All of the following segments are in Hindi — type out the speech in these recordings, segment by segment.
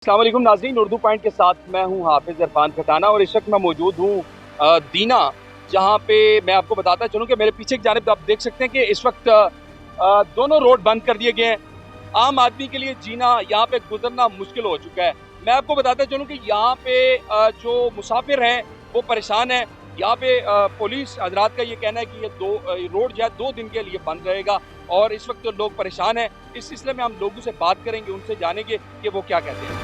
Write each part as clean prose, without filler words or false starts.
अस्सलाम वालेकुम नाज़रीन, उर्दू पॉइंट के साथ मैं हूं हाफिज़ इरफान खटाना और इस वक्त मैं मौजूद हूं दीना, जहां पे मैं आपको बताता चलूं कि मेरे पीछे की जानिब आप देख सकते हैं कि इस वक्त दोनों रोड बंद कर दिए गए हैं। आम आदमी के लिए जीना, यहाँ पे गुजरना मुश्किल हो चुका है। मैं आपको बताता चलूं कि यहाँ पे जो मुसाफिर हैं वो परेशान हैं। यहाँ पे पुलिस हजरात का ये कहना है कि ये रोड जो है 2 दिन के लिए बंद रहेगा और इस वक्त लोग परेशान हैं। इस सिलसिले में हम लोगों से बात करेंगे, उनसे जानेंगे कि वो क्या कहते हैं।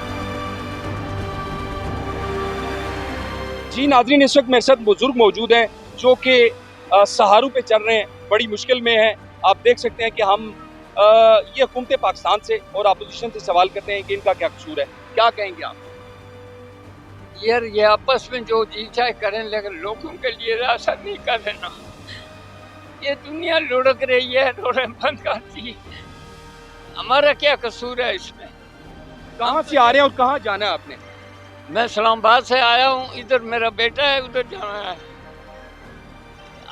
जी नाज़रीन, इस वक्त मेरे साथ बुजुर्ग मौजूद हैं जो कि सहारों पे चल रहे हैं, बड़ी मुश्किल में हैं। आप देख सकते हैं कि हम ये हुकूमत पाकिस्तान से और अपोजिशन से सवाल करते हैं कि इनका क्या कसूर है। क्या कहेंगे आप? यार ये आपस में जो जी चाहे करें, लेकिन लोगों के लिए रास्ता नहीं कर रहे ना। ये दुनिया लुढ़क रही है, रोडें बंद करती। हमारा क्या कसूर है इसमें? कहाँ से आ रहे हैं और कहाँ जाना है आपने? मैं इस्लामाबाद से आया हूँ, इधर मेरा बेटा है, उधर जाना है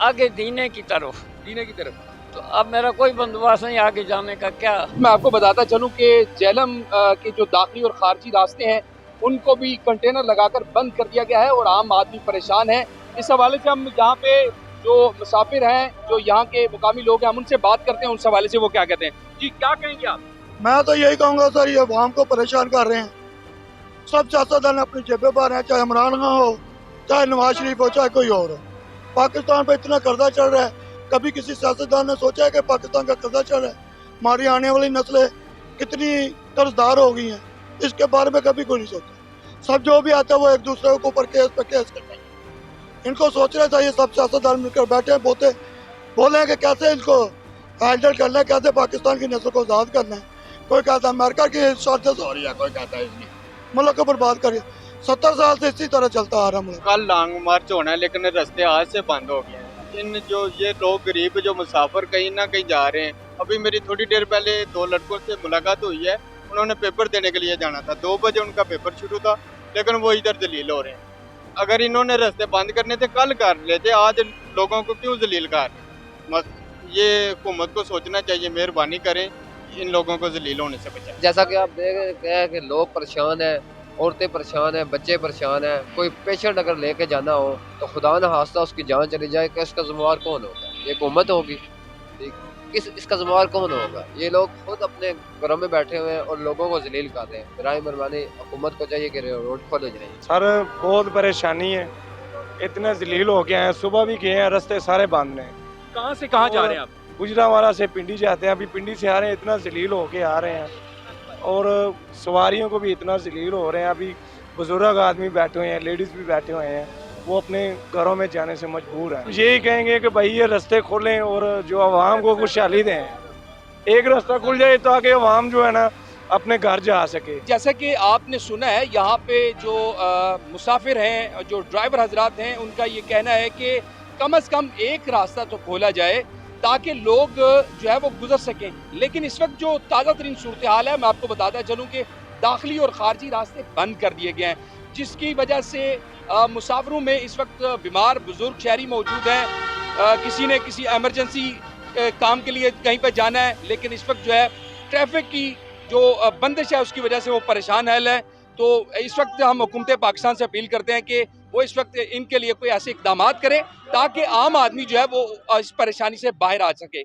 आगे दीने की तरफ। दीने की तरफ। तो अब मेरा कोई बंदोबस्त नहीं आगे जाने का। क्या मैं आपको बताता चलूं कि जेलम के जो दाखिली और खारजी रास्ते हैं उनको भी कंटेनर लगाकर बंद कर दिया गया है और आम आदमी परेशान है। इस हवाले से हम यहाँ पे जो मुसाफिर हैं, जो यहाँ के मुकामी लोग हैं, हम उनसे बात करते हैं। उस हवाले से वो क्या कहते हैं। जी क्या कहेंगे आप? मैं तो यही कहूँगा सर, ये अवाम को परेशान कर रहे हैं। सब सियासतदान अपनी जेबें पर हैं, चाहे इमरान खान हो, चाहे नवाज शरीफ हो, चाहे कोई और हो। पाकिस्तान पे इतना कर्जा चढ़ रहा है, कभी किसी सियासतदान ने सोचा है कि पाकिस्तान का कर्जा चढ़ रहा है? हमारी आने वाली नस्लें कितनी कर्जदार हो गई हैं, इसके बारे में कभी कोई नहीं सोचा। सब जो भी आता है वो एक दूसरे के ऊपर केस पे केस करते हैं। इनको सोचना चाहिए, सब सियासतदान मिलकर बैठे हैं, बोले कि कैसे इनको हैंडल करना है, कैसे पाकिस्तान की नस्ल को आज़ाद करना है। कोई कहता है अमेरिका की शर्तें हो रही है, कोई कहता है इसकी मुल्क को बर्बाद करिए। 70 साल से इसी तरह चलता आ रहा मुल्क। कल लॉन्ग मार्च होना है, लेकिन रास्ते आज से बंद हो गए हैं। इन जो ये लोग गरीब जो मुसाफिर कहीं ना कहीं जा रहे हैं, अभी मेरी थोड़ी देर पहले 2 लड़कों से मुलाकात हुई है। उन्होंने पेपर देने के लिए जाना था, 2 बजे उनका पेपर शुरू था, लेकिन वो इधर जलील हो रहे हैं। अगर इन्होंने रास्ते बंद करने थे कल कर लेते, आज लोगों को क्यों जलील कर रहे हैं? ये हुकूमत को सोचना चाहिए, मेहरबानी करें, इन लोगों को जलील होने से बचाएं। जैसा कि आप देख रहे हैं कि लोग परेशान हैं, औरतें परेशान हैं, बच्चे परेशान हैं। कोई पेशेंट अगर लेके जाना हो तो खुदा न खास्ता उसकी जान चली जाए, कि इसका ज़िम्मेवार कौन होगा? ये हुकूमत होगी। इसका ज़िम्मेवार कौन होगा? ये लोग खुद अपने घरों में बैठे हुए हैं और लोगों को जलील कर रहे हैं। बराए मेहरबानी हुकूमत को चाहिए कि रोड खोले जाए। सर बहुत परेशानी है, इतने जलील हो गए हैं। सुबह भी गए हैं, रास्ते सारे बंद हैं। कहाँ से कहाँ जा रहे हैं आप? गुजरावाला से पिंडी जाते हैं, अभी पिंडी से आ रहे हैं, इतना जलील होके आ रहे हैं। और सवारियों को भी इतना जलील हो रहे हैं। अभी बुजुर्ग आदमी बैठे हुए हैं, लेडीज़ भी बैठे हुए हैं, वो अपने घरों में जाने से मजबूर हैं। यही कहेंगे कि भाई ये रास्ते खोलें और जो आवाम को खुशहाली दें। एक रास्ता खुल जाए ताकि आवाम जो है ना अपने घर जा सके। जैसा कि आपने सुना है, यहाँ पे जो मुसाफिर हैं, जो ड्राइवर हजरात हैं, उनका ये कहना है कि कम से कम एक रास्ता तो खोला जाए ताकि लोग जो है वो गुजर सकें। लेकिन इस वक्त जो ताज़ा तरीन सूरत हाल है, मैं आपको बताता चलूँ कि दाखिली और खारजी रास्ते बंद कर दिए गए हैं, जिसकी वजह से मुसाफिरों में इस वक्त बीमार बुजुर्ग शहरी मौजूद हैं। किसी ने किसी एमरजेंसी काम के लिए कहीं पर जाना है, लेकिन इस वक्त जो है ट्रैफिक की जो बंदिश है उसकी वजह से वो परेशान हाल है। तो इस वक्त हम हुकूमत पाकिस्तान से अपील करते हैं कि वो इस वक्त इनके लिए कोई ऐसे इकदाम करें ताकि आम आदमी जो है वो इस परेशानी से बाहर आ सके।